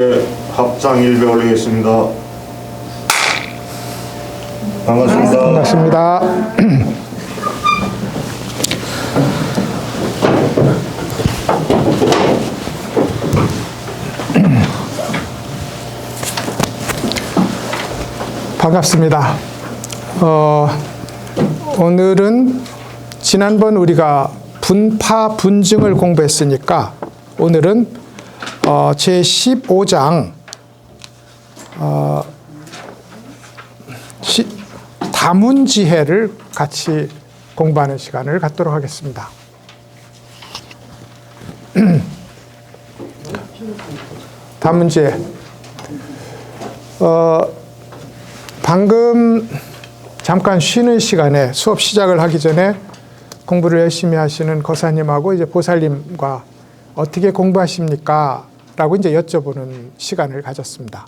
합장 1배 올리겠습니다. 반갑습니다. 반갑습니다. 반갑습니다. 오늘은 지난번 우리가 분파 분증을 공부했으니까 오늘은 제15장 다문지혜를 같이 공부하는 시간을 갖도록 하겠습니다. 다문지혜. 방금 잠깐 쉬는 시간에 수업 시작을 하기 전에 공부를 열심히 하시는 거사님하고 이제 보살님과 어떻게 공부하십니까? 라고 이제 여쭤보는 시간을 가졌습니다.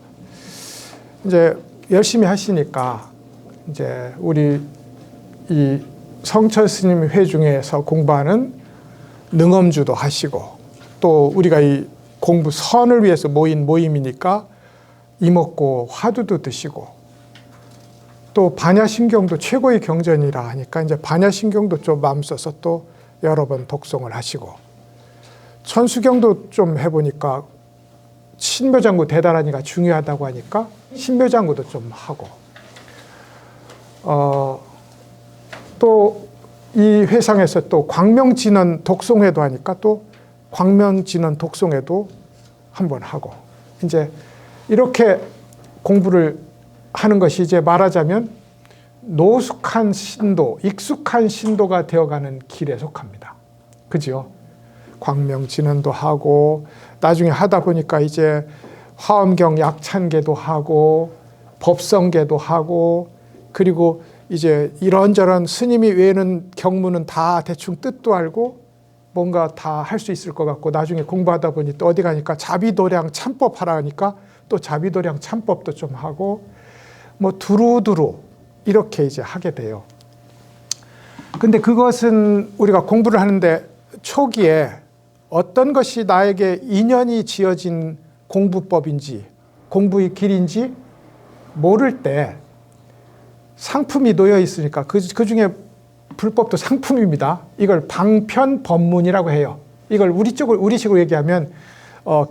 이제 열심히 하시니까 이제 우리 이 성철 스님 회중에서 공부하는 능엄주도 하시고 또 우리가 이 공부 선을 위해서 모인 모임이니까 이먹고 화두도 드시고 또 반야심경도 최고의 경전이라 하니까 이제 반야심경도 좀 마음 써서 또 여러 번 독송을 하시고 천수경도 좀 해보니까 신묘장구 대단하니까 중요하다고 하니까 신묘장구도 좀 하고 또 이 회상에서 또 광명진원 독송회도 하니까 또 광명진원 독송회도 한번 하고 이제 이렇게 공부를 하는 것이 이제 말하자면 노숙한 신도, 익숙한 신도가 되어가는 길에 속합니다. 그죠? 광명진원도 하고 나중에 하다 보니까 이제 화엄경 약찬계도 하고 법성계도 하고 그리고 이제 이런저런 스님이 외우는 경문은 다 대충 뜻도 알고 뭔가 다 할 수 있을 것 같고 나중에 공부하다 보니 또 어디 가니까 자비도량 참법 하라 하니까 또 자비도량 참법도 좀 하고 뭐 두루두루 이렇게 이제 하게 돼요. 근데 그것은 우리가 공부를 하는데 초기에 어떤 것이 나에게 인연이 지어진 공부법인지 공부의 길인지 모를 때 상품이 놓여 있으니까 그 중에 불법도 상품입니다. 이걸 방편법문이라고 해요. 이걸 우리식으로 얘기하면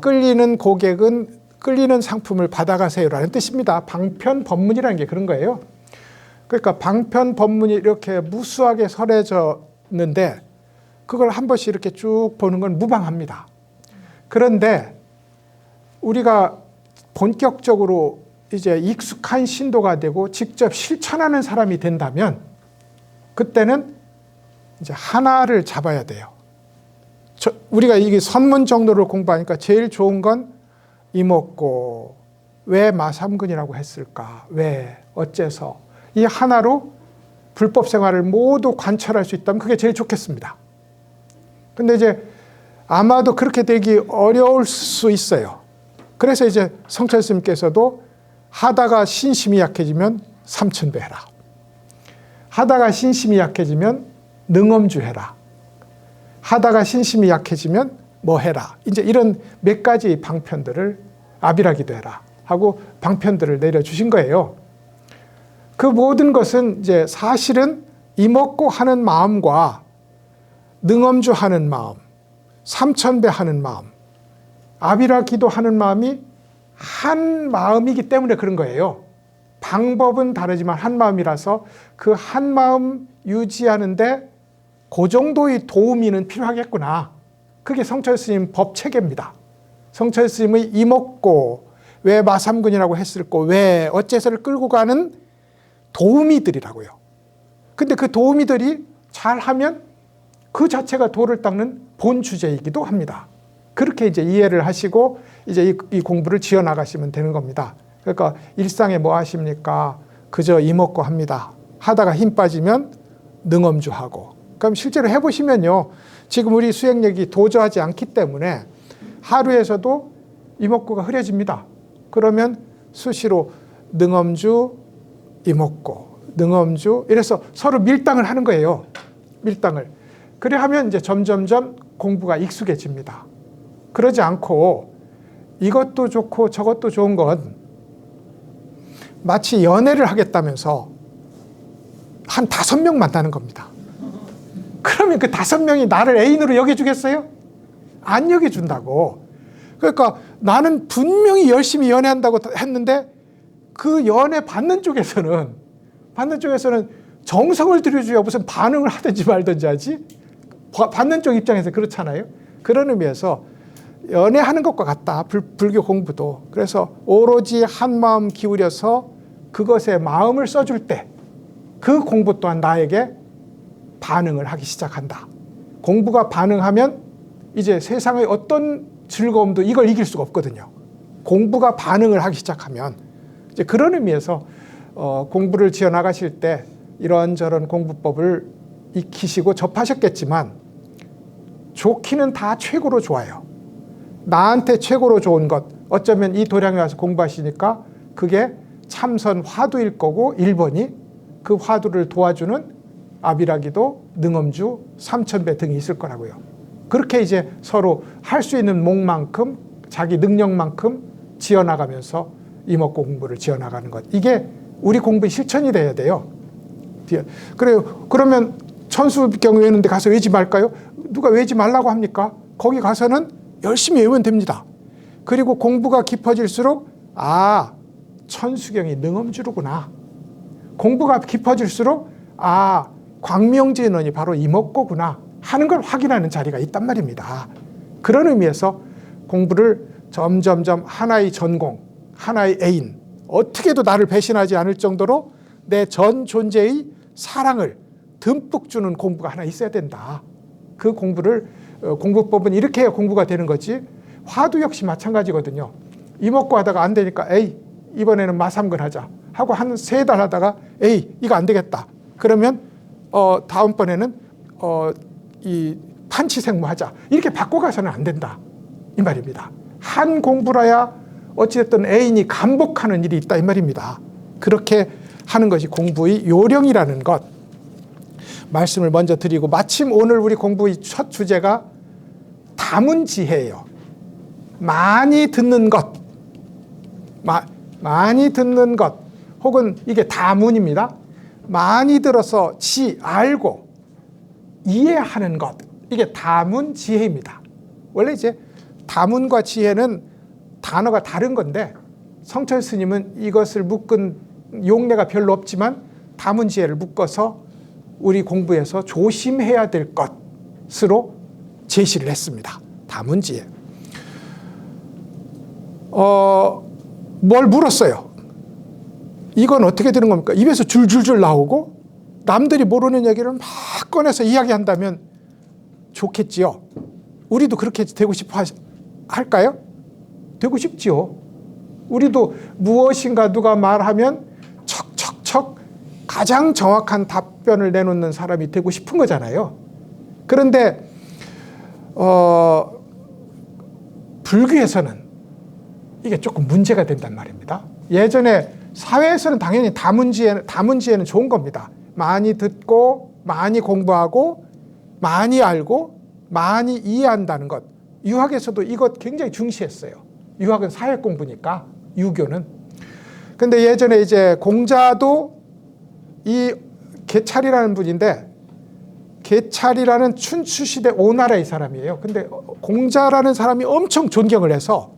끌리는 고객은 끌리는 상품을 받아가세요라는 뜻입니다. 방편법문이라는 게 그런 거예요. 그러니까 방편법문이 이렇게 무수하게 설해졌는데 그걸 한 번씩 이렇게 쭉 보는 건 무방합니다. 그런데 우리가 본격적으로 이제 익숙한 신도가 되고 직접 실천하는 사람이 된다면 그때는 이제 하나를 잡아야 돼요. 우리가 이게 선문 정도를 공부하니까 제일 좋은 건 이먹고 왜 마삼근이라고 했을까? 왜? 어째서? 이 하나로 불법 생활을 모두 관철할 수 있다면 그게 제일 좋겠습니다. 근데 이제 아마도 그렇게 되기 어려울 수 있어요. 그래서 이제 성철 스님께서도 하다가 신심이 약해지면 삼천배 해라. 하다가 신심이 약해지면 능엄주 해라. 하다가 신심이 약해지면 뭐 해라. 이제 이런 몇 가지 방편들을 아비라기도 해라 하고 방편들을 내려주신 거예요. 그 모든 것은 이제 사실은 이먹고 하는 마음과 능엄주 하는 마음, 삼천배 하는 마음, 아비라기도 하는 마음이 한 마음이기 때문에 그런 거예요. 방법은 다르지만 한 마음이라서 그 한 마음 유지하는데 그 정도의 도우미는 필요하겠구나. 그게 성철 스님 법체계입니다. 성철 스님의 이먹고 왜 마삼근이라고 했을까? 왜 어째서를 끌고 가는 도우미들이라고요. 근데 그 도우미들이 잘하면 그 자체가 도를 닦는 본 주제이기도 합니다. 그렇게 이제 이해를 하시고 이제 이 공부를 지어 나가시면 되는 겁니다. 그러니까 일상에 뭐 하십니까? 그저 이먹고 합니다. 하다가 힘 빠지면 능엄주하고. 그럼 실제로 해보시면요. 지금 우리 수행력이 도저하지 않기 때문에 하루에서도 이먹고가 흐려집니다. 그러면 수시로 능엄주, 이먹고, 능엄주 이래서 서로 밀당을 하는 거예요. 밀당을. 그래 하면 이제 점점점 공부가 익숙해집니다. 그러지 않고 이것도 좋고 저것도 좋은 건 마치 연애를 하겠다면서 한 5명 만나는 겁니다. 그러면 그 5명이 나를 애인으로 여겨주겠어요? 안 여겨준다고. 그러니까 나는 분명히 열심히 연애한다고 했는데 그 연애 받는 쪽에서는 정성을 들여줘야 무슨 반응을 하든지 말든지 하지. 받는 쪽 입장에서 그렇잖아요. 그런 의미에서 연애하는 것과 같다. 불교 공부도. 그래서 오로지 한 마음 기울여서 그것에 마음을 써줄 때 그 공부 또한 나에게 반응을 하기 시작한다. 공부가 반응하면 이제 세상의 어떤 즐거움도 이걸 이길 수가 없거든요. 공부가 반응을 하기 시작하면 이제 그런 의미에서 공부를 지어나가실 때 이런저런 공부법을 익히시고 접하셨겠지만 좋기는 다 최고로 좋아요. 나한테 최고로 좋은 것, 어쩌면 이 도량에 와서 공부하시니까 그게 참선 화두일 거고 1번이 그 화두를 도와주는 아비라기도, 능엄주, 삼천배 등이 있을 거라고요. 그렇게 이제 서로 할 수 있는 몫만큼 자기 능력만큼 지어나가면서 이목구 공부를 지어나가는 것. 이게 우리 공부의 실천이 돼야 돼요. 그래요. 그러면 천수경 외우는데 가서 외지 말까요? 누가 외지 말라고 합니까? 거기 가서는 열심히 외우면 됩니다. 그리고 공부가 깊어질수록 천수경이 능엄주로구나. 공부가 깊어질수록 광명진원이 바로 이목구구나 하는 걸 확인하는 자리가 있단 말입니다. 그런 의미에서 공부를 점점점 하나의 전공, 하나의 애인, 어떻게도 나를 배신하지 않을 정도로 내 전 존재의 사랑을 듬뿍 주는 공부가 하나 있어야 된다. 그 공부법은 이렇게 해야 공부가 되는 거지. 화두 역시 마찬가지거든요. 이목구 하다가 안 되니까 이번에는 마삼근 하자 하고 한 3달 하다가 이거 안 되겠다. 그러면 다음번에는 이 판치생무 하자. 이렇게 바꿔가서는 안 된다. 이 말입니다. 한 공부라야 어찌됐든 애인이 감복하는 일이 있다. 이 말입니다. 그렇게 하는 것이 공부의 요령이라는 것 말씀을 먼저 드리고, 마침 오늘 우리 공부의 첫 주제가 다문지혜예요. 많이 듣는 것, 많이 듣는 것, 혹은 이게 다문입니다. 많이 들어서 알고 이해하는 것, 이게 다문지혜입니다. 원래 이제 다문과 지혜는 단어가 다른 건데 성철 스님은 이것을 묶은 용례가 별로 없지만 다문지혜를 묶어서 우리 공부에서 조심해야 될 것으로 제시를 했습니다. 다문지혜. 뭘 물었어요? 이건 어떻게 되는 겁니까? 입에서 줄줄줄 나오고 남들이 모르는 얘기를 막 꺼내서 이야기한다면 좋겠지요. 우리도 그렇게 되고 싶어 할까요? 되고 싶지요. 우리도 무엇인가 누가 말하면 척척척 가장 정확한 답변을 내놓는 사람이 되고 싶은 거잖아요. 그런데 불교에서는 이게 조금 문제가 된단 말입니다. 예전에 사회에서는 당연히 다문지혜는 좋은 겁니다. 많이 듣고 많이 공부하고 많이 알고 많이 이해한다는 것. 유학에서도 이것 굉장히 중시했어요. 유학은 사회 공부니까, 유교는. 근데 예전에 이제 공자도 이 개찰이라는 분인데, 개찰이라는 춘추시대 오나라의 사람이에요. 근데 공자라는 사람이 엄청 존경을 해서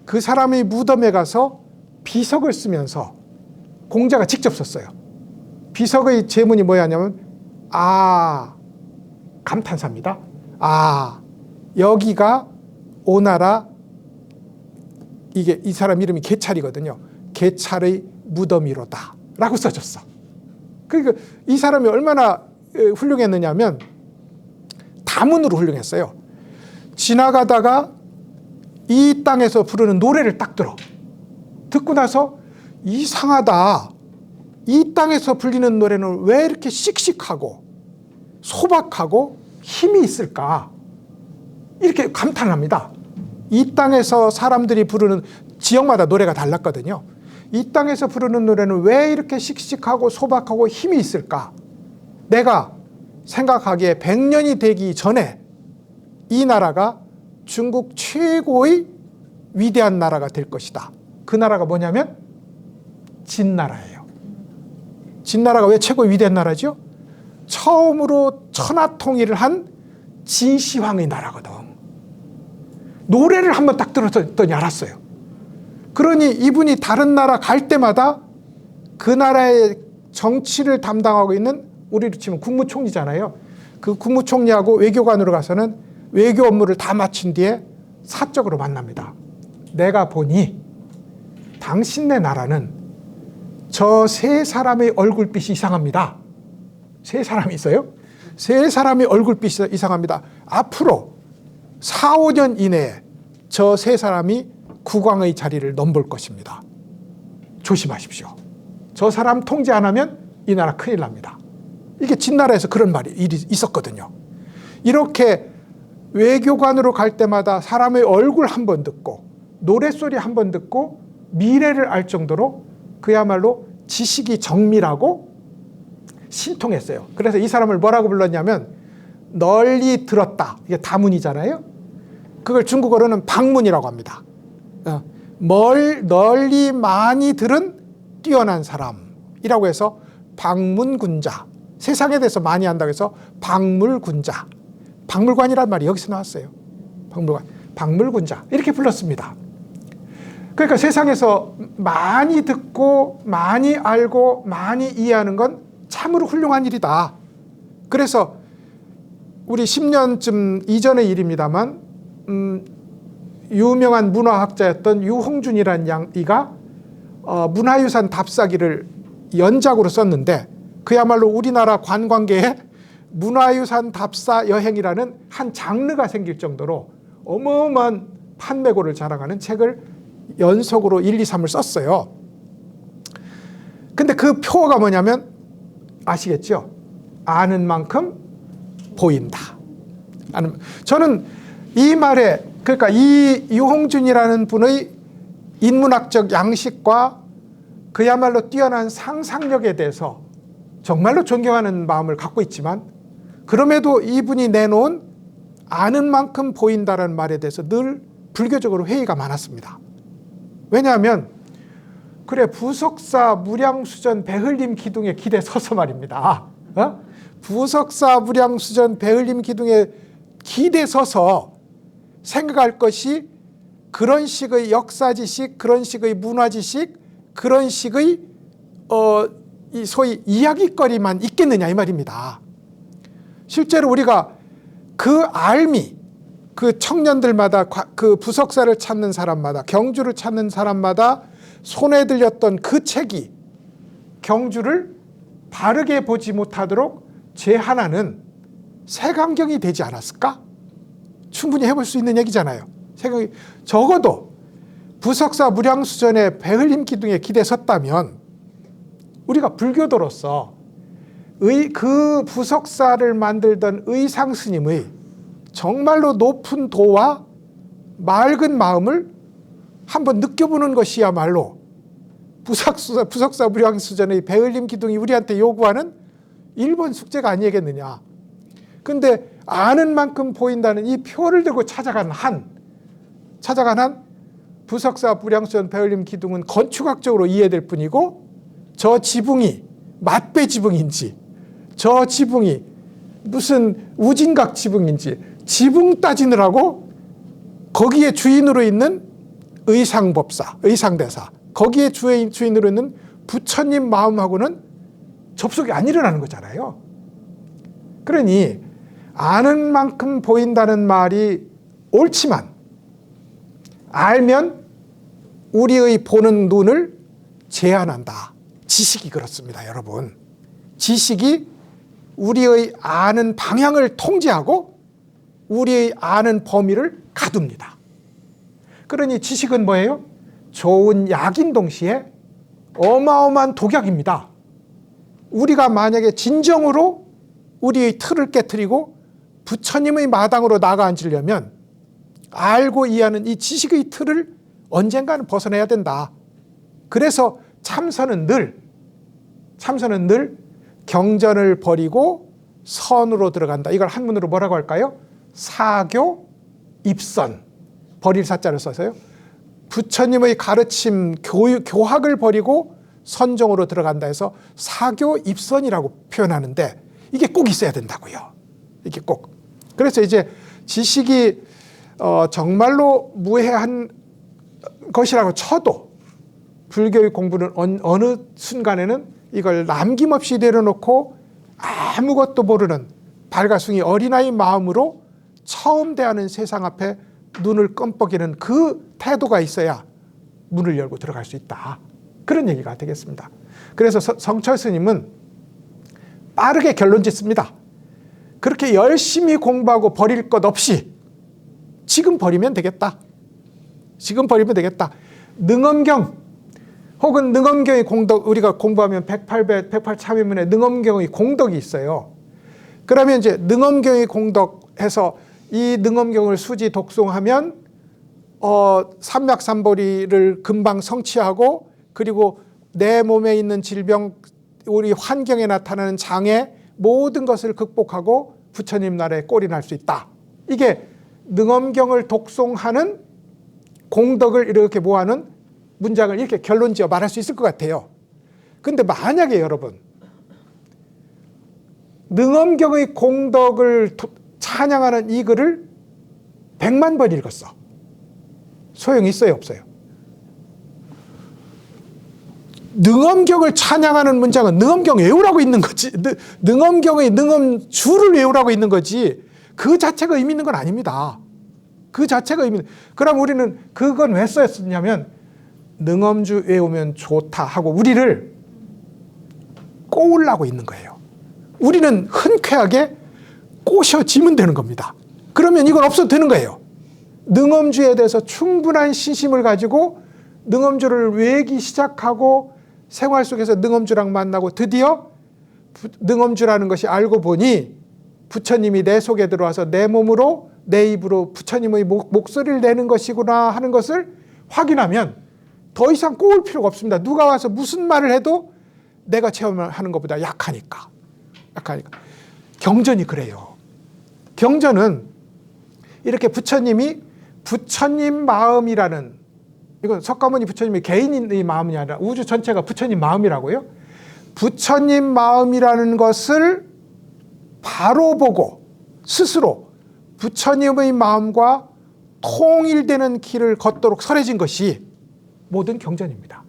그 사람의 무덤에 가서 비석을 쓰면서 공자가 직접 썼어요. 비석의 제문이 뭐냐면 감탄사입니다. 여기가 오나라, 이 사람 이름이 개찰이거든요. 개찰의 무덤이로다 라고 써줬어. 그러니까 이 사람이 얼마나 훌륭했느냐면 다문으로 훌륭했어요. 지나가다가 이 땅에서 부르는 노래를 딱 듣고 나서 이상하다. 이 땅에서 불리는 노래는 왜 이렇게 씩씩하고 소박하고 힘이 있을까? 이렇게 감탄합니다. 이 땅에서 사람들이 부르는, 지역마다 노래가 달랐거든요. 이 땅에서 부르는 노래는 왜 이렇게 씩씩하고 소박하고 힘이 있을까? 내가 생각하기에 100년이 되기 전에 이 나라가 중국 최고의 위대한 나라가 될 것이다. 그 나라가 뭐냐면 진나라예요. 진나라가 왜 최고의 위대한 나라죠? 처음으로 천하통일을 한 진시황의 나라거든. 노래를 한번 딱 들었더니 알았어요. 그러니 이분이 다른 나라 갈 때마다 그 나라의 정치를 담당하고 있는, 우리로 치면 국무총리잖아요. 그 국무총리하고 외교관으로 가서는 외교 업무를 다 마친 뒤에 사적으로 만납니다. 내가 보니 당신네 나라는 저 세 사람의 얼굴빛이 이상합니다. 세 사람이 있어요? 세 사람의 얼굴빛이 이상합니다. 앞으로 4, 5년 이내에 저 세 사람이 국왕의 자리를 넘볼 것입니다. 조심하십시오. 저 사람 통제 안 하면 이 나라 큰일 납니다. 이게 진나라에서 그런 일이 있었거든요. 이렇게 외교관으로 갈 때마다 사람의 얼굴 한 번 듣고 노랫소리 한 번 듣고 미래를 알 정도로 그야말로 지식이 정밀하고 신통했어요. 그래서 이 사람을 뭐라고 불렀냐면 널리 들었다. 이게 다문이잖아요. 그걸 중국어로는 방문이라고 합니다. 널리 많이 들은 뛰어난 사람이라고 해서 박문군자. 세상에 대해서 많이 안다고 해서 박물군자. 박물관이란 말이 여기서 나왔어요. 박물관. 박물군자. 이렇게 불렀습니다. 그러니까 세상에서 많이 듣고 많이 알고 많이 이해하는 건 참으로 훌륭한 일이다. 그래서 우리 10년쯤 이전의 일입니다만 유명한 문화학자였던 유홍준이라는 이가 문화유산 답사기를 연작으로 썼는데 그야말로 우리나라 관광계에 문화유산 답사 여행이라는 한 장르가 생길 정도로 어마어마한 판매고를 자랑하는 책을 연속으로 1, 2, 3을 썼어요. 근데 그 표어가 뭐냐면 아시겠죠? 아는 만큼 보인다. 저는 이 말에, 그러니까 이 유홍준이라는 분의 인문학적 양식과 그야말로 뛰어난 상상력에 대해서 정말로 존경하는 마음을 갖고 있지만 그럼에도 이분이 내놓은 아는 만큼 보인다라는 말에 대해서 늘 불교적으로 회의가 많았습니다. 왜냐하면 그래 부석사 무량수전 배흘림 기둥에 기대 서서 말입니다. 부석사 무량수전 배흘림 기둥에 기대 서서 생각할 것이 그런 식의 역사지식, 그런 식의 문화지식, 그런 식의 이 소위 이야기거리만 있겠느냐 이 말입니다. 실제로 우리가 그 알미, 그 청년들마다 그 부석사를 찾는 사람마다 경주를 찾는 사람마다 손에 들렸던 그 책이 경주를 바르게 보지 못하도록 제한하는 색안경이 되지 않았을까? 충분히 해볼 수 있는 얘기잖아요. 적어도 부석사 무량수전의 배흘림 기둥에 기대 섰다면 우리가 불교도로서 그 부석사를 만들던 의상 스님의 정말로 높은 도와 맑은 마음을 한번 느껴보는 것이야말로 부석사 무량수전의 배흘림 기둥이 우리한테 요구하는 1번 숙제가 아니겠느냐. 근데 아는 만큼 보인다는 이 표를 들고 찾아간 한 부석사 무량수전 배흘림 기둥은 건축학적으로 이해될 뿐이고 저 지붕이 맞배 지붕인지 저 지붕이 무슨 우진각 지붕인지 지붕 따지느라고 거기에 주인으로 있는 의상법사, 의상대사, 거기에 주인으로 있는 부처님 마음하고는 접속이 안 일어나는 거잖아요. 그러니 아는 만큼 보인다는 말이 옳지만 알면 우리의 보는 눈을 제한한다. 지식이 그렇습니다, 여러분. 지식이 우리의 아는 방향을 통제하고 우리의 아는 범위를 가둡니다. 그러니 지식은 뭐예요? 좋은 약인 동시에 어마어마한 독약입니다. 우리가 만약에 진정으로 우리의 틀을 깨트리고 부처님의 마당으로 나가 앉으려면 알고 이해하는 이 지식의 틀을 언젠가는 벗어내야 된다. 그래서 참선은 늘 경전을 버리고 선으로 들어간다. 이걸 한문으로 뭐라고 할까요? 사교 입선. 버릴 사자를 써서요. 부처님의 가르침, 교학을 버리고 선종으로 들어간다 해서 사교 입선이라고 표현하는데 이게 꼭 있어야 된다고요. 이게 꼭. 그래서 이제 지식이 정말로 무해한 것이라고 쳐도 불교의 공부는 어느 순간에는 이걸 남김없이 내려놓고 아무것도 모르는 발가숭이 어린아이 마음으로 처음 대하는 세상 앞에 눈을 껌뻑이는 그 태도가 있어야 문을 열고 들어갈 수 있다. 그런 얘기가 되겠습니다. 그래서 성철 스님은 빠르게 결론 짓습니다. 그렇게 열심히 공부하고 버릴 것 없이 지금 버리면 되겠다. 지금 버리면 되겠다. 능엄경 혹은 능엄경의 공덕, 우리가 공부하면 108참여문에 능엄경의 공덕이 있어요. 그러면 이제 능엄경의 공덕해서 이 능엄경을 수지 독송하면 삼맥삼보리를 금방 성취하고 그리고 내 몸에 있는 질병, 우리 환경에 나타나는 장애 모든 것을 극복하고 부처님 나라에 꼴이 날 수 있다. 이게 능엄경을 독송하는 공덕을 이렇게 모아놓은 문장을 이렇게 결론지어 말할 수 있을 것 같아요. 근데 만약에 여러분 능엄경의 공덕을 찬양하는 이 글을 100만 번 읽었어. 소용이 있어요, 없어요? 능엄경을 찬양하는 문장은 능엄경 외우라고 있는 거지. 능엄경의 능엄주를 외우라고 있는 거지. 그 자체가 의미 있는 건 아닙니다. 그 자체가 의미. 그럼 우리는 그건 왜 썼냐면 능엄주 외우면 좋다 하고 우리를 꼬으려고 있는 거예요. 우리는 흔쾌하게 꼬셔지면 되는 겁니다. 그러면 이건 없어도 되는 거예요. 능엄주에 대해서 충분한 신심을 가지고 능엄주를 외우기 시작하고 생활 속에서 능엄주랑 만나고 드디어 능엄주라는 것이 알고 보니 부처님이 내 속에 들어와서 내 몸으로 내 입으로 부처님의 목소리를 내는 것이구나 하는 것을 확인하면 더 이상 꼬을 필요가 없습니다. 누가 와서 무슨 말을 해도 내가 체험하는 것보다 약하니까. 경전이 그래요. 경전은 이렇게 부처님이 부처님 마음이라는, 이건 석가모니 부처님이 개인의 마음이 아니라 우주 전체가 부처님 마음이라고요. 부처님 마음이라는 것을 바로 보고 스스로 부처님의 마음과 통일되는 길을 걷도록 설해진 것이 모든 경전입니다.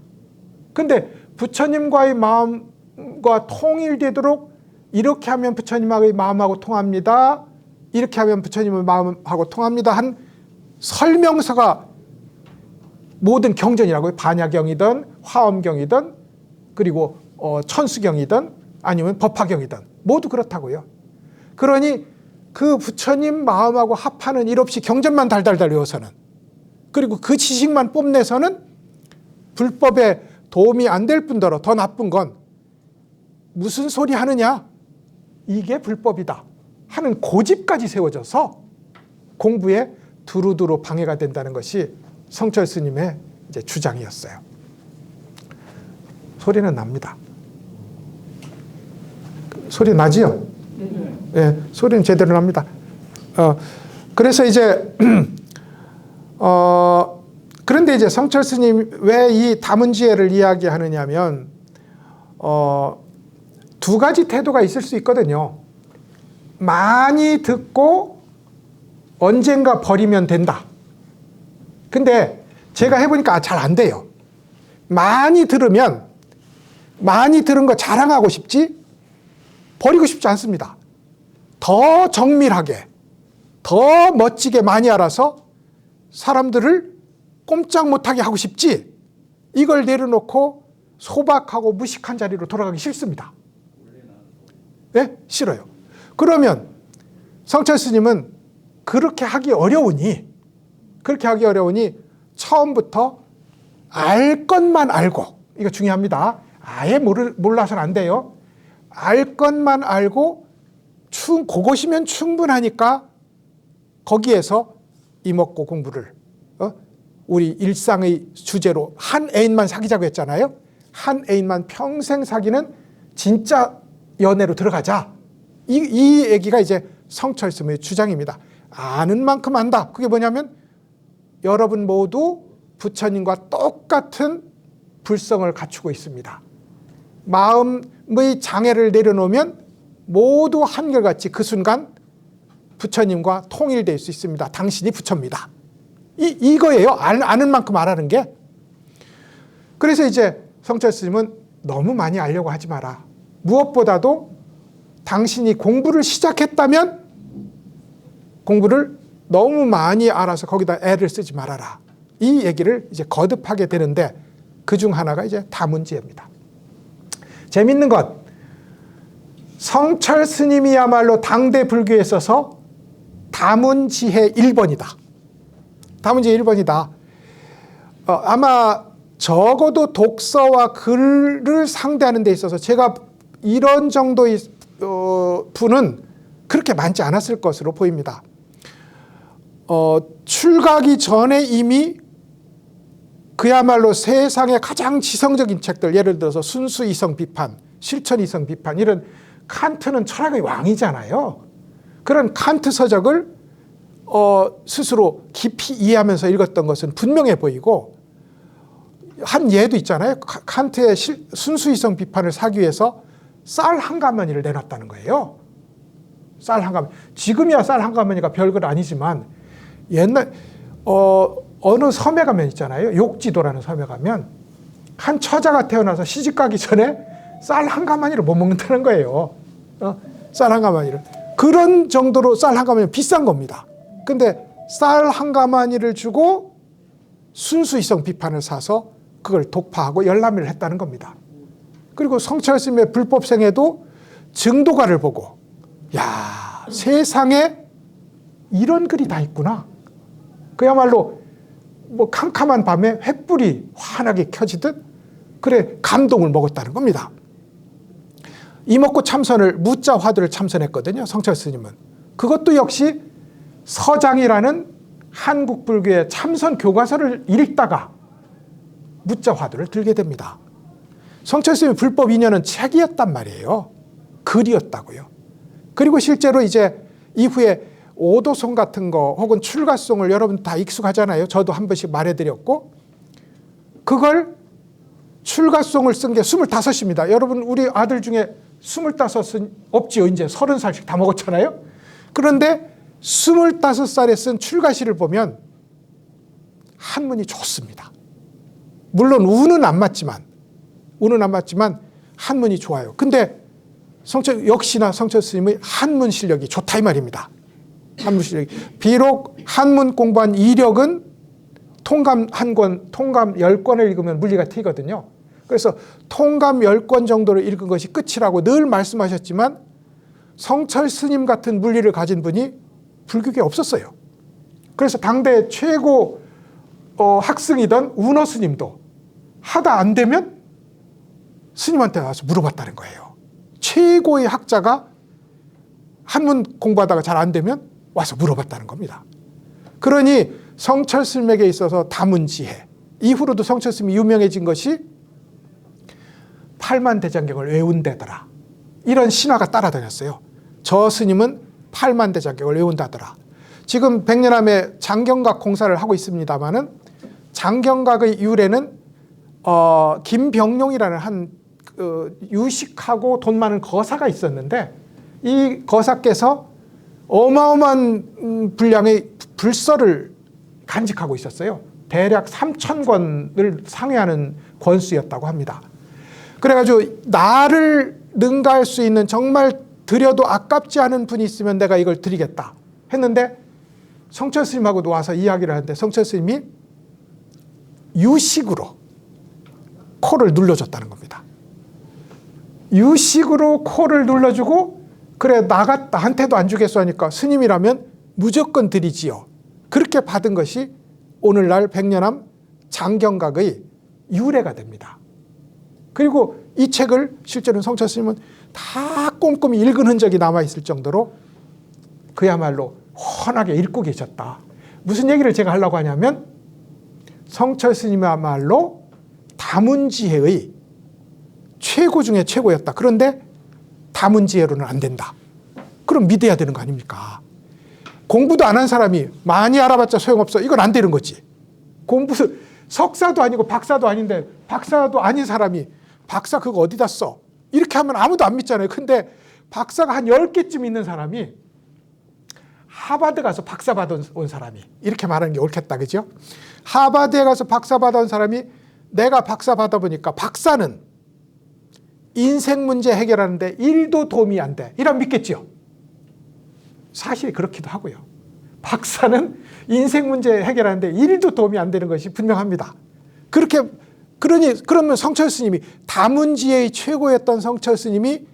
근데 부처님과의 마음과 통일되도록 이렇게 하면 부처님의 마음하고 통합니다. 이렇게 하면 부처님의 마음하고 통합니다. 한 설명서가 모든 경전이라고요. 반야경이든 화엄경이든 그리고 천수경이든 아니면 법화경이든 모두 그렇다고요. 그러니 그 부처님 마음하고 합하는 일 없이 경전만 달달달 외워서는 그리고 그 지식만 뽐내서는 불법에 도움이 안 될 뿐더러 더 나쁜 건 무슨 소리 하느냐? 이게 불법이다 하는 고집까지 세워져서 공부에 두루두루 방해가 된다는 것이 성철 스님의 이제 주장이었어요. 소리는 납니다. 소리 나지요? 네, 소리는 제대로 납니다. 그래서 이제 그런데 이제 성철 스님 왜 이 다문지혜를 이야기하느냐면 두 가지 태도가 있을 수 있거든요. 많이 듣고 언젠가 버리면 된다. 근데 제가 해보니까 잘 안 돼요. 많이 들으면 많이 들은 거 자랑하고 싶지 버리고 싶지 않습니다. 더 정밀하게 더 멋지게 많이 알아서 사람들을 꼼짝 못하게 하고 싶지 이걸 내려놓고 소박하고 무식한 자리로 돌아가기 싫습니다. 네? 싫어요. 그러면 성철 스님은 그렇게 하기 어려우니 처음부터 알 것만 알고, 이거 중요합니다. 아예 몰라서는 안 돼요. 알 것만 알고 그것이면 충분하니까 거기에서 이먹고 공부를 우리 일상의 주제로 한 애인만 사귀자고 했잖아요. 한 애인만 평생 사귀는 진짜 연애로 들어가자. 이 얘기가 이제 성철 스님의 주장입니다. 아는 만큼 안다. 그게 뭐냐면 여러분 모두 부처님과 똑같은 불성을 갖추고 있습니다. 마음의 장애를 내려놓으면 모두 한결같이 그 순간 부처님과 통일될 수 있습니다. 당신이 부처입니다. 이거예요. 아는 만큼 말하는 게. 그래서 이제 성철 스님은 너무 많이 알려고 하지 마라. 무엇보다도 당신이 공부를 시작했다면 공부를 너무 많이 알아서 거기다 애를 쓰지 말아라. 이 얘기를 이제 거듭하게 되는데 그 중 하나가 이제 다문지혜입니다. 재밌는 것, 성철 스님이야말로 당대 불교에 있어서 다문지혜 1번이다. 다문지혜 1번이다. 아마 적어도 독서와 글을 상대하는 데 있어서 제가 이런 정도의 분은 그렇게 많지 않았을 것으로 보입니다. 출가하기 전에 이미 그야말로 세상의 가장 지성적인 책들, 예를 들어서 순수 이성 비판, 실천 이성 비판, 이런 칸트는 철학의 왕이잖아요. 그런 칸트 서적을 스스로 깊이 이해하면서 읽었던 것은 분명해 보이고, 한 예도 있잖아요. 칸트의 순수 이성 비판을 사기 위해서 쌀 한 가마니를 내놨다는 거예요. 쌀 한 가마니. 지금이야 쌀 한 가마니가 별것 아니지만 옛날 어느 섬에 가면 있잖아요. 욕지도라는 섬에 가면 한 처자가 태어나서 시집 가기 전에 쌀 한 가마니를 못 먹는다는 거예요. 쌀 한 가마니를. 그런 정도로 쌀 한 가마니는 비싼 겁니다. 근데 쌀 한 가마니를 주고 순수이성 비판을 사서 그걸 독파하고 열람을 했다는 겁니다. 그리고 성철 스님의 불법생애도 증도가를 보고, 야, 세상에 이런 글이 다 있구나. 그야말로 뭐 캄캄한 밤에 횃불이 환하게 켜지듯 그래 감동을 먹었다는 겁니다. 이목구 참선을 무자 화두를 참선했거든요. 성철 스님은. 그것도 역시 서장이라는 한국 불교의 참선 교과서를 읽다가 무자 화두를 들게 됩니다. 성철 스님의 불법 인연은 책이었단 말이에요. 글이었다고요. 그리고 실제로 이제 이후에 오도송 같은 거 혹은 출가송을 여러분 다 익숙하잖아요. 저도 한 번씩 말해드렸고, 그걸 출가송을 쓴 게 25입니다. 여러분 우리 아들 중에 25은 없지요. 이제 30살씩 다 먹었잖아요. 그런데 25살에 쓴 출가시를 보면 한문이 좋습니다. 물론 우는 안 맞지만 한문이 좋아요. 근데 역시나 성철 스님의 한문 실력이 좋다 이 말입니다. 한문 실력이. 비록 한문 공부한 이력은 통감 10권을 읽으면 물리가 튀거든요. 그래서 통감 10권 정도를 읽은 것이 끝이라고 늘 말씀하셨지만 성철 스님 같은 물리를 가진 분이 불교계에 없었어요. 그래서 당대 최고 학승이던 운어 스님도 하다 안 되면 스님한테 와서 물어봤다는 거예요. 최고의 학자가 한문 공부하다가 잘 안 되면 와서 물어봤다는 겁니다. 그러니 성철 스님에게 있어서 다문지혜, 이후로도 성철 스님이 유명해진 것이 팔만대장경을 외운다더라. 이런 신화가 따라다녔어요. 저 스님은 팔만대장경을 외운다더라. 지금 백년암에 장경각 공사를 하고 있습니다마는 장경각의 유래는 김병룡이라는 한 유식하고 돈 많은 거사가 있었는데, 이 거사께서 어마어마한 분량의 불서를 간직하고 있었어요. 대략 3,000권을 상회하는 권수였다고 합니다. 그래가지고 나를 능가할 수 있는, 정말 드려도 아깝지 않은 분이 있으면 내가 이걸 드리겠다 했는데, 성철 스님하고도 와서 이야기를 하는데 성철 스님이 유식으로 코를 눌러줬다는 겁니다. 유식으로 코를 눌러주고, 그래 나한테도 안 주겠어 하니까 스님이라면 무조건 드리지요. 그렇게 받은 것이 오늘날 백년암 장경각의 유래가 됩니다. 그리고 이 책을 실제로 성철 스님은 다 꼼꼼히 읽은 흔적이 남아있을 정도로 그야말로 훤하게 읽고 계셨다. 무슨 얘기를 제가 하려고 하냐면, 성철 스님이야말로 다문지혜의 최고 중에 최고였다. 그런데 다문지혜로는 안 된다. 그럼 믿어야 되는 거 아닙니까? 공부도 안 한 사람이 많이 알아봤자 소용없어. 이건 안 되는 거지. 공부 석사도 아니고 박사도 아닌데 박사도 아닌 사람이 박사 그거 어디다 써? 이렇게 하면 아무도 안 믿잖아요. 근데 박사가 한 10개쯤 있는 사람이 하버드 가서 박사 받아온 사람이 이렇게 말하는 게 옳겠다. 그죠? 하버드에 가서 박사 받아온 사람이 내가 박사 받아보니까 박사는 인생 문제 해결하는데 1도 도움이 안 돼. 이러면 믿겠죠? 사실 그렇기도 하고요. 박사는 인생 문제 해결하는데 1도 도움이 안 되는 것이 분명합니다. 그러면 성철 스님이 다문지혜의 최고였던 성철 스님이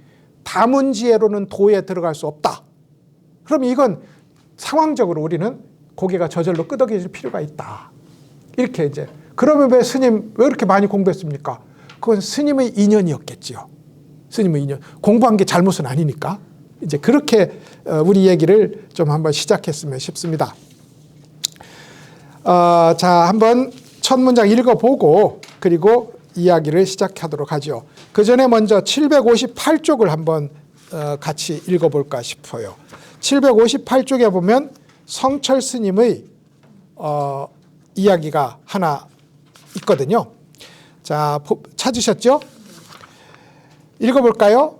다문지혜로는 도에 들어갈 수 없다. 그럼 이건 상황적으로 우리는 고개가 저절로 끄덕여질 필요가 있다. 이렇게 이제 그러면 왜 스님 왜 이렇게 많이 공부했습니까? 그건 스님의 인연이었겠지요. 스님의 인연. 공부한 게 잘못은 아니니까. 이제 그렇게 우리 얘기를 좀 한번 시작했으면 싶습니다. 자, 한번 첫 문장 읽어보고 그리고 이야기를 시작하도록 하죠. 그 전에 먼저 758쪽을 한번 같이 읽어볼까 싶어요. 758쪽에 보면 성철 스님의 이야기가 하나 있거든요. 자, 찾으셨죠? 읽어볼까요?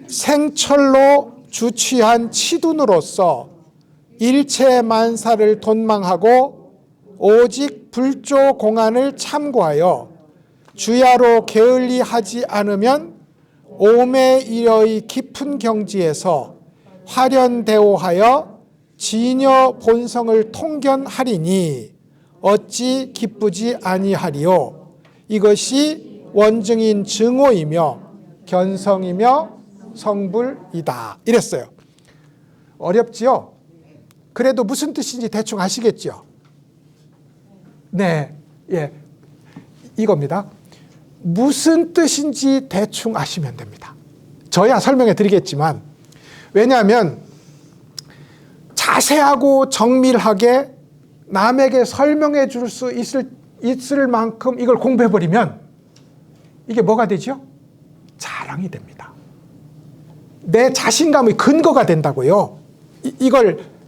생철로 주취한 치둔으로서 일체 만사를 돈망하고 오직 불조 공안을 참고하여 주야로 게을리하지 않으면 오매 이러의 깊은 경지에서 화련대오하여 진여 본성을 통견하리니 어찌 기쁘지 아니하리요. 이것이 원증인 증오이며 견성이며 성불이다. 이랬어요. 어렵지요? 그래도 무슨 뜻인지 대충 아시겠죠? 네, 예, 이겁니다. 무슨 뜻인지 대충 아시면 됩니다. 저야 설명해 드리겠지만 왜냐하면 자세하고 정밀하게 남에게 설명해 줄 수 있을 만큼 이걸 공부해 버리면 이게 뭐가 되죠? 자랑이 됩니다. 내 자신감의 근거가 된다고요.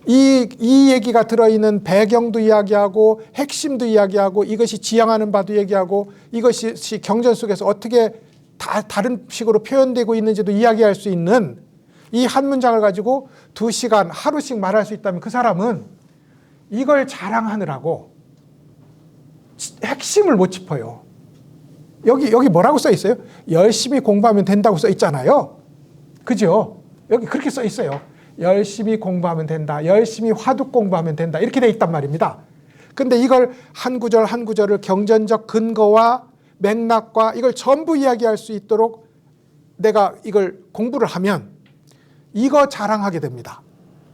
이 얘기가 들어있는 배경도 이야기하고 핵심도 이야기하고 이것이 지향하는 바도 얘기하고 이것이 경전 속에서 어떻게 다른 식으로 표현되고 있는지도 이야기할 수 있는 이 한 문장을 가지고 2시간 하루씩 말할 수 있다면 그 사람은 이걸 자랑하느라고 핵심을 못 짚어요. 여기 뭐라고 써 있어요? 열심히 공부하면 된다고 써 있잖아요. 그죠? 여기 그렇게 써 있어요. 열심히 공부하면 된다. 열심히 화두 공부하면 된다. 이렇게 돼 있단 말입니다. 근데 이걸 한 구절 한 구절을 경전적 근거와 맥락과 이걸 전부 이야기할 수 있도록 내가 이걸 공부를 하면 이거 자랑하게 됩니다.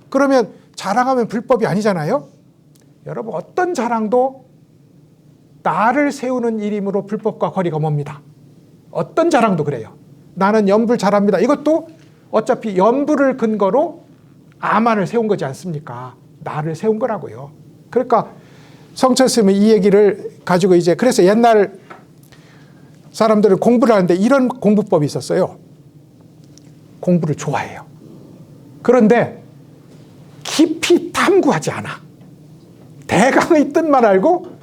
그러면 자랑하면 불법이 아니잖아요. 여러분 어떤 자랑도 나를 세우는 일이므로 불법과 거리가 멉니다. 어떤 자랑도 그래요. 나는 연불 잘합니다. 이것도 어차피 연불을 근거로 아만을 세운 거지 않습니까? 나를 세운 거라고요. 그러니까 성철 스님은 이 얘기를 가지고 이제 그래서 옛날 사람들은 공부를 하는데 이런 공부법이 있었어요. 공부를 좋아해요. 그런데 깊이 탐구하지 않아. 대강의 뜻만 알고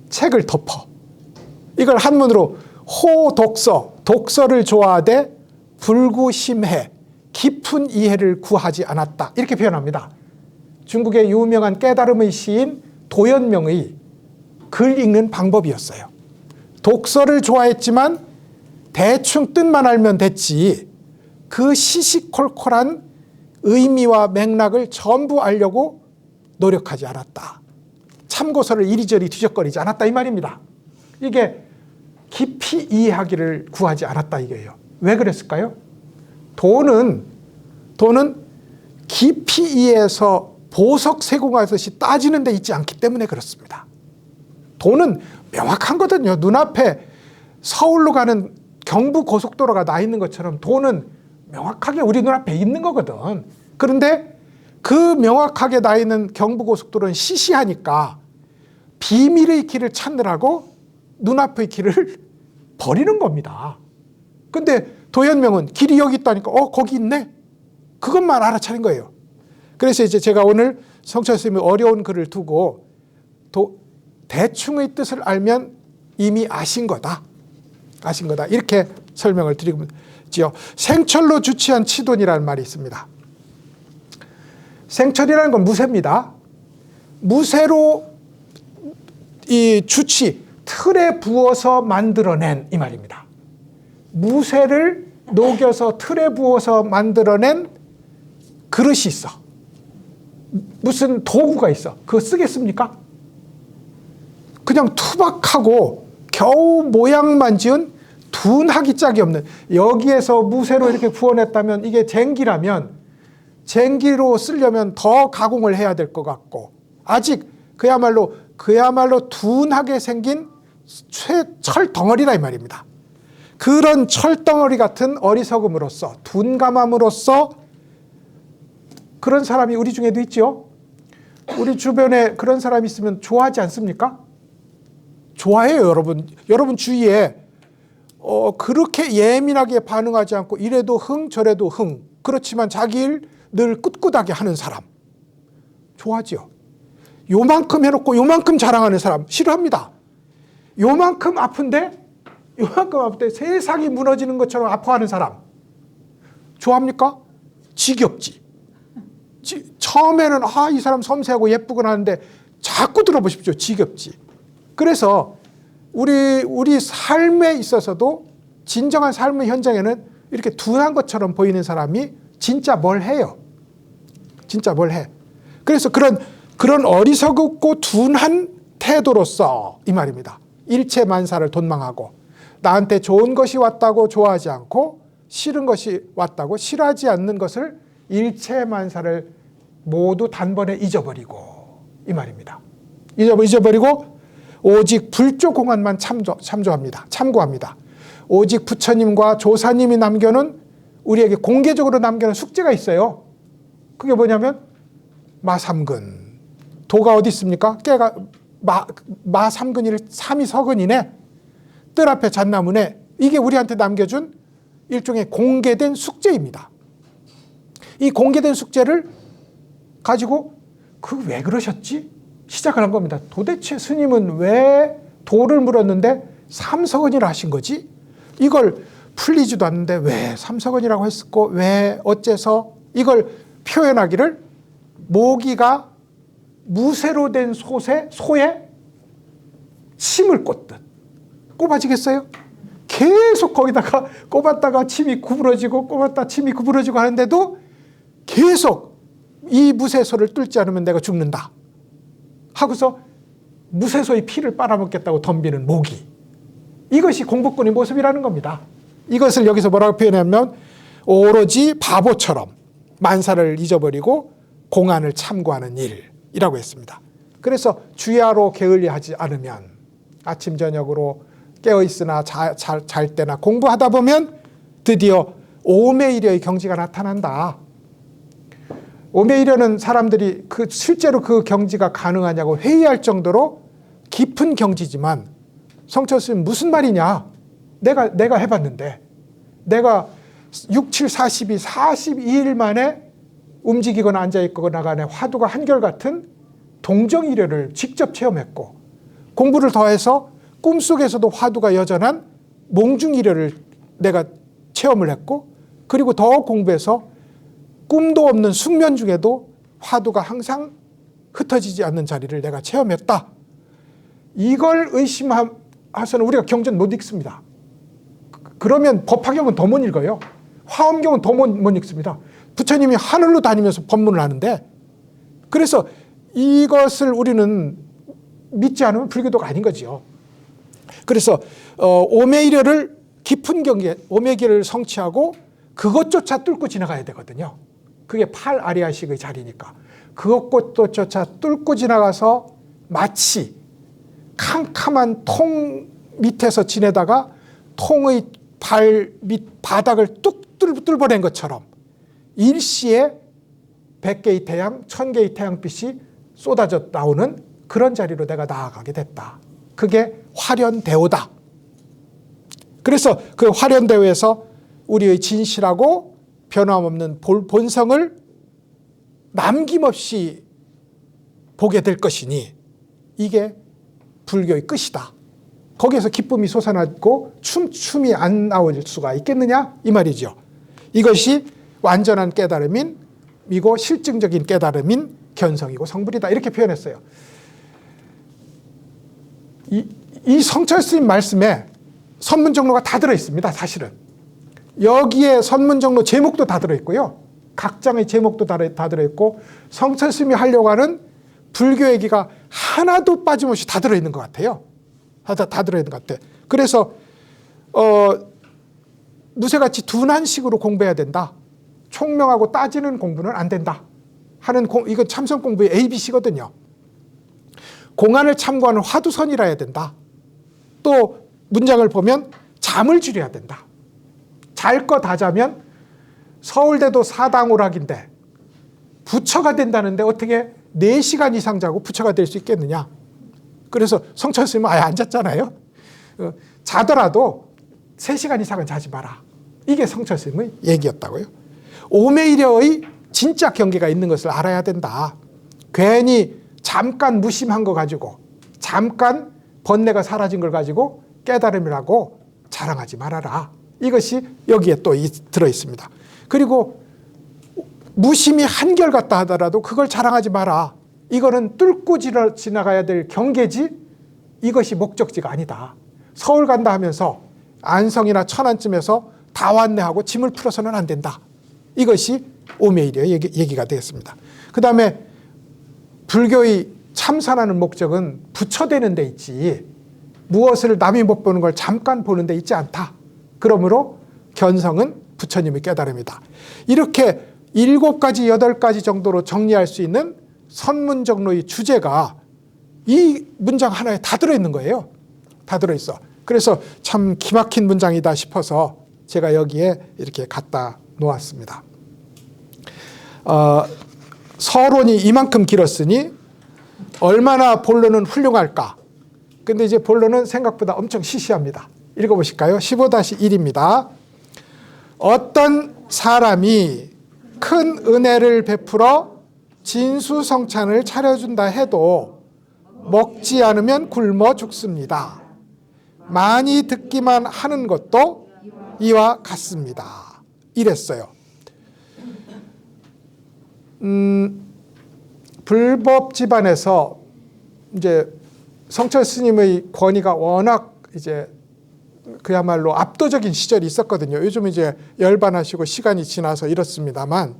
책을 덮어. 이걸 한문으로 호독서, 독서를 좋아하되 불구심해, 깊은 이해를 구하지 않았다. 이렇게 표현합니다. 중국의 유명한 깨달음의 시인 도연명의 글 읽는 방법이었어요. 독서를 좋아했지만 대충 뜻만 알면 됐지 그 시시콜콜한 의미와 맥락을 전부 알려고 노력하지 않았다. 참고서를 이리저리 뒤적거리지 않았다 이 말입니다. 이게 깊이 이해하기를 구하지 않았다 이거예요. 왜 그랬을까요? 돈은 깊이 이해해서 보석 세공하듯이 따지는 데 있지 않기 때문에 그렇습니다. 돈은 명확한 거거든요. 눈앞에 서울로 가는 경부고속도로가 나 있는 것처럼 돈은 명확하게 우리 눈앞에 있는 거거든. 그런데 그 명확하게 나 있는 경부고속도로는 시시하니까 비밀의 길을 찾느라고 눈앞의 길을 버리는 겁니다. 근데 도연명은 길이 여기 있다니까 거기 있네. 그것만 알아차린 거예요. 그래서 이제 제가 오늘 성철 스님의 어려운 글을 두고 대충의 뜻을 알면 이미 아신 거다. 아신 거다. 이렇게 설명을 드리지요. 생철로 주치한 치돈이라는 말이 있습니다. 생철이라는 건 무쇠입니다. 무쇠로 이 주치, 틀에 부어서 만들어낸 이 말입니다. 무쇠를 녹여서 틀에 부어서 만들어낸 그릇이 있어. 무슨 도구가 있어. 그거 쓰겠습니까? 그냥 투박하고 겨우 모양만 지은 둔하기 짝이 없는, 여기에서 무쇠로 이렇게 부어냈다면 이게 쟁기라면 쟁기로 쓰려면 더 가공을 해야 될 것 같고, 아직 그야말로 둔하게 생긴 철 덩어리라 이 말입니다. 그런 철 덩어리 같은 어리석음으로써, 둔감함으로써 그런 사람이 우리 중에도 있죠. 우리 주변에 그런 사람이 있으면 좋아하지 않습니까? 좋아해요, 여러분. 여러분 주위에 그렇게 예민하게 반응하지 않고 이래도 흥 저래도 흥, 그렇지만 자기 일 늘 꿋꿋하게 하는 사람 좋아하지요. 요만큼 해놓고 요만큼 자랑하는 사람 싫어합니다. 요만큼 아픈데 세상이 무너지는 것처럼 아파하는 사람 좋아합니까? 지겹지. 처음에는 이 사람 섬세하고 예쁘구나 하는데 자꾸 들어보십시오. 지겹지. 그래서 우리 삶에 있어서도 진정한 삶의 현장에는 이렇게 둔한 것처럼 보이는 사람이 진짜 뭘 해요. 진짜 뭘 해. 그래서 그런 어리석고 둔한 태도로서 이 말입니다. 일체 만사를 돈망하고 나한테 좋은 것이 왔다고 좋아하지 않고 싫은 것이 왔다고 싫어하지 않는 것을 일체 만사를 모두 단번에 잊어버리고 이 말입니다. 잊어버리고 오직 불조 공안만 참고합니다. 오직 부처님과 조사님이 남겨놓은, 우리에게 공개적으로 남겨놓은 숙제가 있어요. 그게 뭐냐면 마삼근. 도가 어디 있습니까? 깨가 마삼근이를 삼이 서근이네. 뜰 앞에 잣나무네. 이게 우리한테 남겨준 일종의 공개된 숙제입니다. 이 공개된 숙제를 가지고 왜 그러셨지? 시작을 한 겁니다. 도대체 스님은 왜 도를 물었는데 삼서근이라 하신 거지? 이걸 풀리지도 않는데 왜 삼서근이라고 했었고 왜 어째서 이걸 표현하기를 모기가 무쇠로 된 소에 침을 꽂듯 꼽아지겠어요? 계속 거기다가 꼽았다가 침이 구부러지고 꼽았다 침이 구부러지고 하는데도 계속 이 무쇠소를 뚫지 않으면 내가 죽는다 하고서 무쇠소의 피를 빨아먹겠다고 덤비는 모기. 이것이 공부꾼의 모습이라는 겁니다. 이것을 여기서 뭐라고 표현하면 오로지 바보처럼 만사를 잊어버리고 공안을 참고하는 일이라고 했습니다. 그래서 주야로 게을리하지 않으면 아침 저녁으로 깨어있으나 잘 때나 공부하다 보면 드디어 오매이려의 경지가 나타난다. 오매이려는 사람들이 실제로 그 경지가 가능하냐고 회의할 정도로 깊은 경지지만 성철 스님 무슨 말이냐? 내가 해봤는데 내가 6, 7, 42일 만에 움직이거나 앉아있거나 간에 화두가 한결같은 동정이려를 직접 체험했고 공부를 더해서 꿈속에서도 화두가 여전한 몽중이려를 내가 체험을 했고 그리고 더 공부해서 꿈도 없는 숙면 중에도 화두가 항상 흩어지지 않는 자리를 내가 체험했다. 이걸 의심해서는 우리가 경전 못 읽습니다. 그러면 법화경은 더 못 읽어요. 화엄경은 더 못 읽습니다. 부처님이 하늘로 다니면서 법문을 하는데 그래서 이것을 우리는 믿지 않으면 불교도가 아닌 거지요. 그래서 오매이려를 깊은 경계, 오매기를 성취하고 그것조차 뚫고 지나가야 되거든요. 그게 팔아리아식의 자리니까. 그것조차 뚫고 지나가서 마치 캄캄한 통 밑에서 지내다가 통의 발 밑 바닥을 뚝 뚫어낸 것처럼 일시에 100개의 태양, 1000개의 태양빛이 쏟아져 나오는 그런 자리로 내가 나아가게 됐다. 그게 화련대오다. 그래서 그 화련대오에서 우리의 진실하고 변함없는 본성을 남김없이 보게 될 것이니 이게 불교의 끝이다. 거기에서 기쁨이 솟아나고 춤이 안 나올 수가 있겠느냐 이 말이죠. 이것이 완전한 깨달음이고 실증적인 깨달음인 견성이고 성불이다 이렇게 표현했어요. 이 성철 스님 말씀에 선문정로가 다 들어있습니다. 사실은 여기에 선문정로 제목도 다 들어있고요. 각 장의 제목도 다 들어있고 성철 스님이 하려고 하는 불교 얘기가 하나도 빠짐없이 다 들어있는 것 같아요. 다 들어있는 것 같아. 그래서 무쇠같이 둔한식으로 공부해야 된다. 총명하고 따지는 공부는 안 된다. 하는 이건 참선 공부의 ABC거든요. 공안을 참고하는 화두선이라 해야 된다. 또 문장을 보면 잠을 줄여야 된다. 잘 거 다 자면 서울대도 사당오락인데 부처가 된다는데 어떻게 4시간 이상 자고 부처가 될 수 있겠느냐. 그래서 성철 스님은 아예 안 잤잖아요. 자더라도 3시간 이상은 자지 마라. 이게 성철 스님의 얘기였다고요. 오매이려의 진짜 경계가 있는 것을 알아야 된다. 괜히 잠깐 무심한 거 가지고 잠깐 번뇌가 사라진 걸 가지고 깨달음이라고 자랑하지 말아라. 이것이 여기에 또 들어있습니다. 그리고 무심히 한결같다 하더라도 그걸 자랑하지 마라. 이거는 뚫고 지나가야 될 경계지 이것이 목적지가 아니다. 서울 간다 하면서 안성이나 천안쯤에서 다 왔네 하고 짐을 풀어서는 안 된다. 이것이 오메이리의 얘기가 되겠습니다. 그 다음에 불교의 참선하는 목적은 부처되는 데 있지 무엇을 남이 못 보는 걸 잠깐 보는 데 있지 않다. 그러므로 견성은 부처님의 깨달음이다. 이렇게 7가지, 8가지 정도로 정리할 수 있는 선문정로의 주제가 이 문장 하나에 다 들어있는 거예요. 다 들어있어. 그래서 참 기막힌 문장이다 싶어서 제가 여기에 이렇게 갖다 놓았습니다. 서론이 이만큼 길었으니 얼마나 본론은 훌륭할까. 근데 이제 본론은 생각보다 엄청 시시합니다. 읽어보실까요? 15-1입니다. 어떤 사람이 큰 은혜를 베풀어 진수성찬을 차려준다 해도 먹지 않으면 굶어 죽습니다. 많이 듣기만 하는 것도 이와 같습니다. 이랬어요. 불법 집안에서 이제 성철 스님의 권위가 워낙 이제 그야말로 압도적인 시절이 있었거든요. 요즘 이제 열반하시고 시간이 지나서 이렇습니다만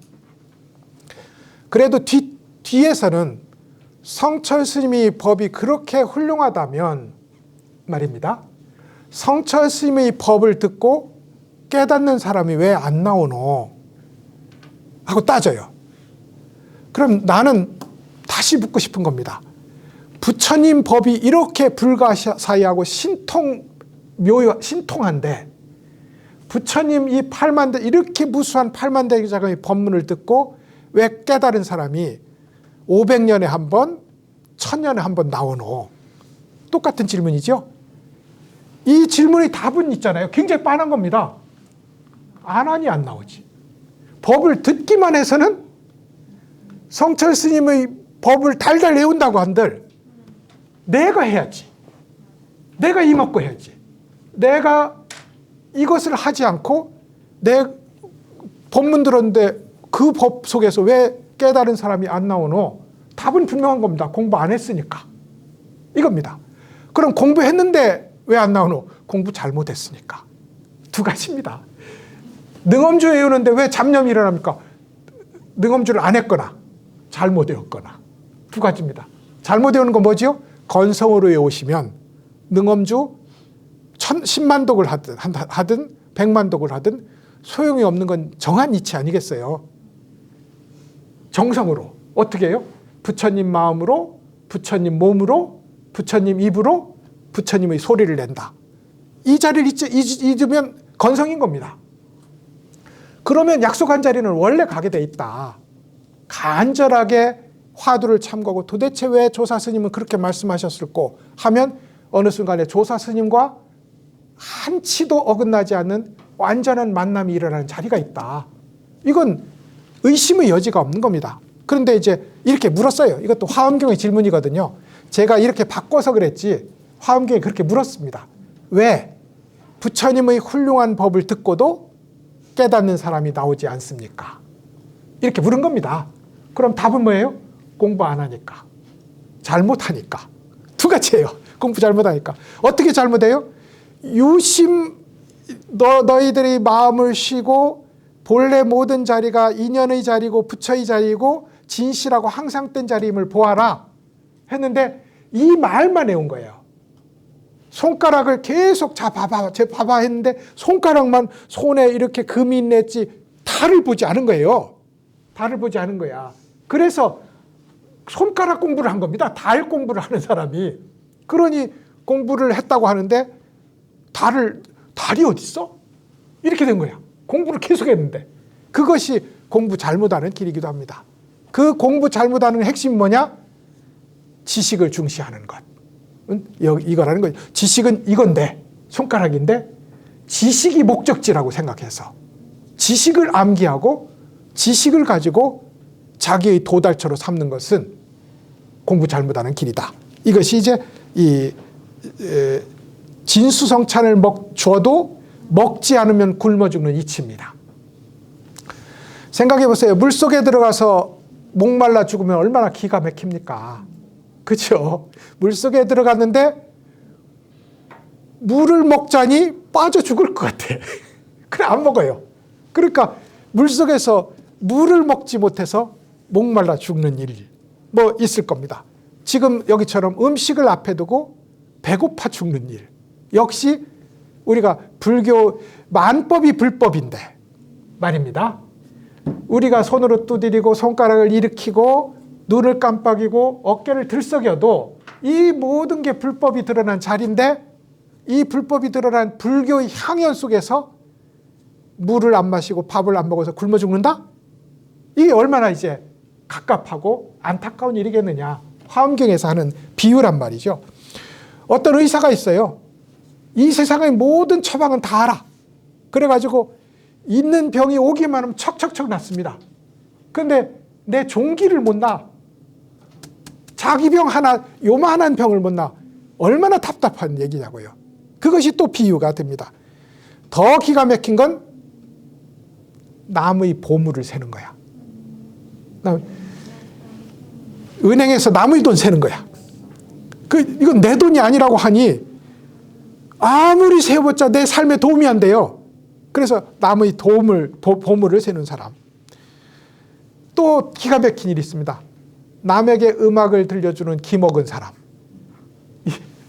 그래도 뒤에서는 성철 스님의 법이 그렇게 훌륭하다면 말입니다. 성철 스님의 법을 듣고 깨닫는 사람이 왜 안 나오노? 하고 따져요. 그럼 나는 다시 묻고 싶은 겁니다. 부처님 법이 이렇게 불가사의하고 신통한데 부처님 이 8만대 이렇게 무수한 8만대자의 법문을 듣고 왜 깨달은 사람이 500년에 한 번, 1000년에 한 번 나오노? 똑같은 질문이죠. 이 질문의 답은 있잖아요. 굉장히 뻔한 겁니다. 안 하니 안 나오지. 법을 듣기만 해서는 성철 스님의 법을 달달 외운다고 한들 내가 해야지. 내가 이먹고 해야지. 내가 이것을 하지 않고 내 법문 들었는데 그 법 속에서 왜 깨달은 사람이 안 나오노? 답은 분명한 겁니다. 공부 안 했으니까. 이겁니다. 그럼 공부했는데 왜 안 나오노? 공부 잘못했으니까. 2가지입니다. 능엄주 외우는데 왜 잡념이 일어납니까? 능엄주를 안 했거나 잘못 외웠거나. 2가지입니다. 잘못 외우는 건 뭐지요? 건성으로 외우시면 능엄주 10만 독을 하든 100만 독을 하든 소용이 없는 건 정한 이치 아니겠어요? 정성으로. 어떻게 해요? 부처님 마음으로, 부처님 몸으로, 부처님 입으로 부처님의 소리를 낸다. 이 자리를 잊으면 건성인 겁니다. 그러면 약속한 자리는 원래 가게 돼 있다. 간절하게 화두를 참고하고 도대체 왜 조사 스님은 그렇게 말씀하셨을꼬 하면 어느 순간에 조사 스님과 한치도 어긋나지 않는 완전한 만남이 일어나는 자리가 있다. 이건 의심의 여지가 없는 겁니다. 그런데 이제 이렇게 물었어요. 이것도 화엄경의 질문이거든요. 제가 이렇게 바꿔서 그랬지 화엄경에 그렇게 물었습니다. 왜? 부처님의 훌륭한 법을 듣고도 깨닫는 사람이 나오지 않습니까? 이렇게 물은 겁니다. 그럼 답은 뭐예요? 공부 안 하니까. 잘못하니까. 두 가지예요. 공부 잘못하니까. 어떻게 잘못해요? 유심, 너희들이 마음을 쉬고 본래 모든 자리가 인연의 자리고 부처의 자리고 진실하고 항상 된 자리임을 보아라 했는데 이 말만 해온 거예요. 손가락을 계속 봐봐 했는데 손가락만 손에 이렇게 금이 있냈지 달을 보지 않은 거예요. 달을 보지 않은 거야. 그래서 손가락 공부를 한 겁니다. 달 공부를 하는 사람이. 그러니 공부를 했다고 하는데 달이 어디 있어? 이렇게 된 거야. 공부를 계속 했는데. 그것이 공부 잘못하는 길이기도 합니다. 그 공부 잘못하는 핵심이 뭐냐? 지식을 중시하는 것. 이거라는 거죠. 지식은 이건데, 손가락인데 지식이 목적지라고 생각해서 지식을 암기하고 지식을 가지고 자기의 도달처로 삼는 것은 공부 잘못하는 길이다. 이것이 이제 이 진수성찬을 줘도 먹지 않으면 굶어 죽는 이치입니다. 생각해 보세요. 물속에 들어가서 목말라 죽으면 얼마나 기가 막힙니까? 그렇죠? 물속에 들어갔는데 물을 먹자니 빠져 죽을 것 같아. 그래 안 먹어요. 그러니까 물속에서 물을 먹지 못해서 목말라 죽는 일이 뭐 있을 겁니다. 지금 여기처럼 음식을 앞에 두고 배고파 죽는 일. 역시 우리가 불교 만법이 불법인데 말입니다. 우리가 손으로 두드리고 손가락을 일으키고 눈을 깜빡이고 어깨를 들썩여도 이 모든 게 불법이 드러난 자리인데 이 불법이 드러난 불교의 향연 속에서 물을 안 마시고 밥을 안 먹어서 굶어 죽는다? 이게 얼마나 이제 갑갑하고 안타까운 일이겠느냐. 화엄경에서 하는 비유란 말이죠. 어떤 의사가 있어요. 이 세상의 모든 처방은 다 알아. 그래가지고 있는 병이 오기만 하면 척척척 낫습니다. 그런데 내 종기를 못 나. 자기 병 하나, 요만한 병을 못 나. 얼마나 답답한 얘기냐고요. 그것이 또 비유가 됩니다. 더 기가 막힌 건 남의 보물을 세는 거야. 은행에서 남의 돈 세는 거야. 이건 내 돈이 아니라고 하니 아무리 세워봤자 내 삶에 도움이 안 돼요. 그래서 남의 보물을 세는 사람. 또 기가 막힌 일이 있습니다. 남에게 음악을 들려주는 귀 먹은 사람.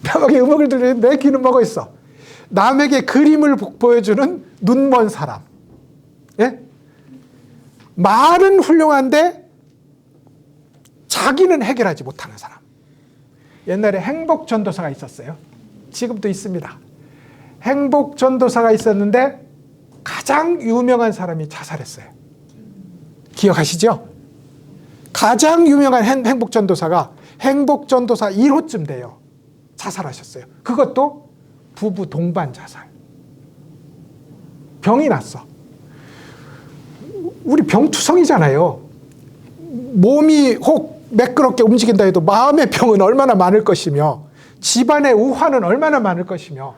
남에게 음악을 들려주는 내 귀는 먹어 있어. 남에게 그림을 보여주는 눈 먼 사람. 예? 말은 훌륭한데 자기는 해결하지 못하는 사람. 옛날에 행복전도사가 있었어요. 지금도 있습니다. 행복전도사가 있었는데 가장 유명한 사람이 자살했어요. 기억하시죠? 가장 유명한 행복전도사가 행복전도사 1호쯤 돼요. 자살하셨어요. 그것도 부부 동반 자살. 병이 났어. 우리 병투성이잖아요. 몸이 혹 매끄럽게 움직인다 해도 마음의 병은 얼마나 많을 것이며 집안의 우환은 얼마나 많을 것이며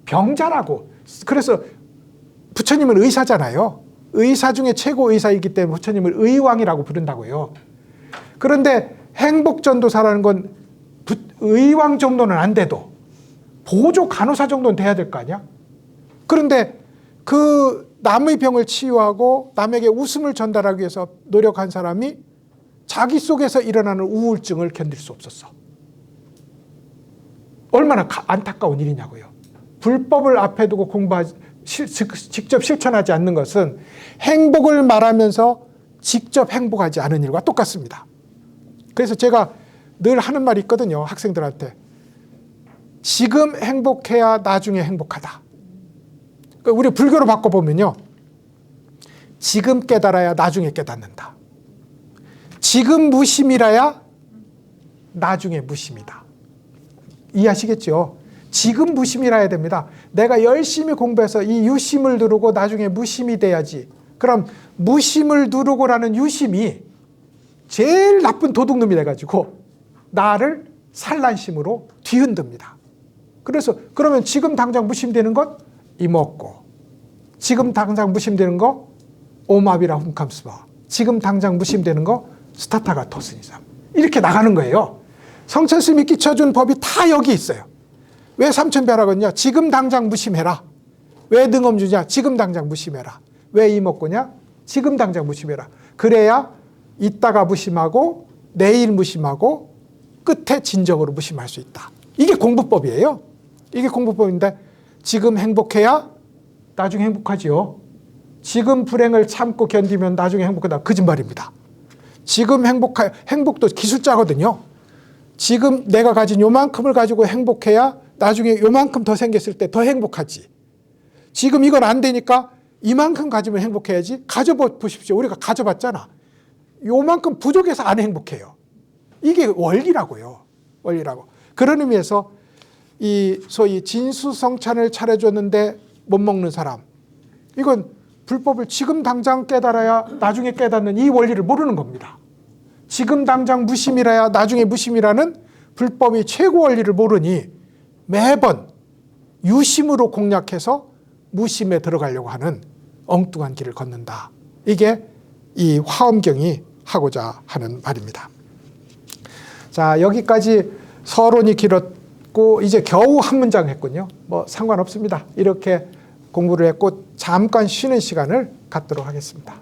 병자라고. 그래서 부처님은 의사잖아요. 의사 중에 최고 의사이기 때문에 부처님을 의왕이라고 부른다고요. 그런데 행복전도사라는 건 의왕 정도는 안 돼도 보조 간호사 정도는 돼야 될 거 아니야? 그런데 그 남의 병을 치유하고 남에게 웃음을 전달하기 위해서 노력한 사람이 자기 속에서 일어나는 우울증을 견딜 수 없었어. 얼마나 안타까운 일이냐고요. 불법을 앞에 두고 직접 실천하지 않는 것은 행복을 말하면서 직접 행복하지 않은 일과 똑같습니다. 그래서 제가 늘 하는 말이 있거든요. 학생들한테. 지금 행복해야 나중에 행복하다. 우리 불교로 바꿔보면요. 지금 깨달아야 나중에 깨닫는다. 지금 무심이라야 나중에 무심이다. 이해하시겠죠? 지금 무심이라 해야 됩니다. 내가 열심히 공부해서 이 유심을 누르고 나중에 무심이 돼야지. 그럼 무심을 누르고라는 유심이 제일 나쁜 도둑놈이 돼가지고 나를 산란심으로 뒤흔듭니다. 그래서 그러면 지금 당장 무심되는 것 이먹고, 지금 당장 무심되는 거 오마비라 훔캄스바, 지금 당장 무심되는 거 스타타가 토스니삼, 이렇게 나가는 거예요. 성찬스님이 끼쳐준 법이 다 여기 있어요. 왜 삼천벼락은요? 지금 당장 무심해라. 왜 등엄 주냐? 지금 당장 무심해라. 왜 이먹고냐? 지금 당장 무심해라. 그래야 이따가 무심하고 내일 무심하고 끝에 진정으로 무심할 수 있다. 이게 공부법이에요. 이게 공부법인데 지금 행복해야 나중에 행복하지요. 지금 불행을 참고 견디면 나중에 행복하다. 거짓말입니다. 지금 행복도 기술자거든요. 지금 내가 가진 요만큼을 가지고 행복해야 나중에 요만큼 더 생겼을 때 더 행복하지. 지금 이건 안 되니까 이만큼 가지면 행복해야지. 가져보십시오. 우리가 가져봤잖아. 요만큼 부족해서 안 행복해요. 이게 원리라고요. 원리라고. 그런 의미에서 이 소위 진수성찬을 차려줬는데 못 먹는 사람, 이건 불법을 지금 당장 깨달아야 나중에 깨닫는 이 원리를 모르는 겁니다. 지금 당장 무심이라야 나중에 무심이라는 불법의 최고 원리를 모르니 매번 유심으로 공략해서 무심에 들어가려고 하는 엉뚱한 길을 걷는다. 이게 이 화엄경이 하고자 하는 말입니다. 자, 여기까지 서론이 길었고 이제 겨우 한 문장 했군요. 뭐 상관없습니다. 이렇게 공부를 했고 잠깐 쉬는 시간을 갖도록 하겠습니다.